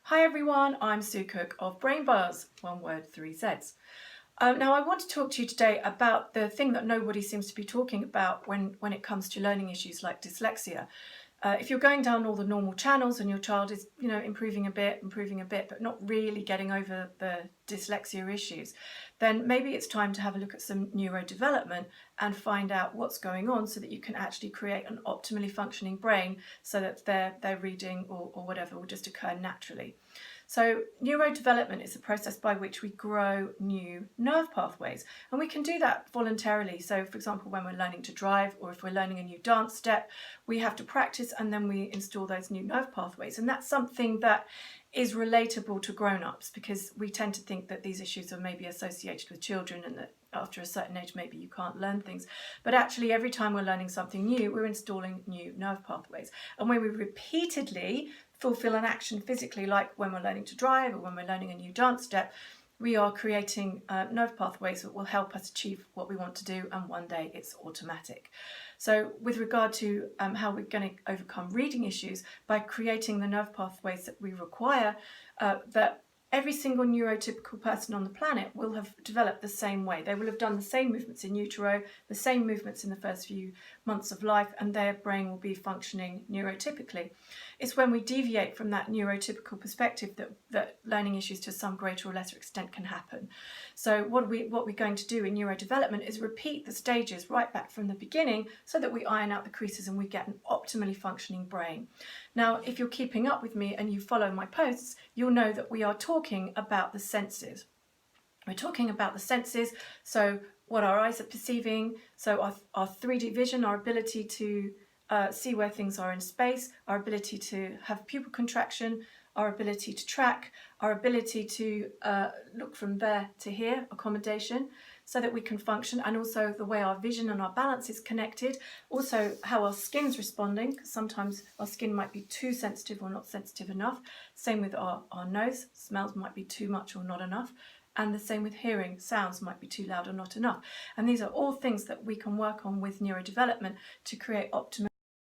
Hi everyone, I'm Sue Cook of Brainbuzzz, one word, 3 Zs. Now I want to talk to you today about the thing that nobody seems to be talking about when it comes to learning issues like dyslexia. If you're going down all the normal channels and your child is, improving a bit, but not really getting over the dyslexia issues, then maybe it's time to have a look at some neurodevelopment and find out what's going on so that you can actually create an optimally functioning brain so that their reading or whatever will just occur naturally. So neurodevelopment is a process by which we grow new nerve pathways, and we can do that voluntarily. So for example, when we're learning to drive, or if we're learning a new dance step, we have to practice and then we install those new nerve pathways. And that's something that is relatable to grown-ups, because we tend to think that these issues are maybe associated with children and that after a certain age maybe you can't learn things. But actually every time we're learning something new, we're installing new nerve pathways. And when we repeatedly fulfill an action physically, like when we're learning to drive or when we're learning a new dance step, we are creating nerve pathways that will help us achieve what we want to do, and one day it's automatic. So with regard to how we're going to overcome reading issues, by creating the nerve pathways that we require, that every single neurotypical person on the planet will have developed the same way. They will have done the same movements in utero, the same movements in the first few months of life, and their brain will be functioning neurotypically. It's when we deviate from that neurotypical perspective that learning issues to some greater or lesser extent can happen. So what we're going to do in neurodevelopment is repeat the stages right back from the beginning so that we iron out the creases and we get an optimally functioning brain. Now, if you're keeping up with me and you follow my posts, you'll know that we are talking about the senses. We're talking about the senses, so what our eyes are perceiving, so our 3D vision, our ability to see where things are in space, our ability to have pupil contraction, our ability to track, our ability to look from there to here, accommodation, so that we can function, and also the way our vision and our balance is connected, also how our skin's responding, because sometimes our skin might be too sensitive or not sensitive enough. Same with our nose, smells might be too much or not enough. And the same with hearing, sounds might be too loud or not enough. And these are all things that we can work on with neurodevelopment to create optimum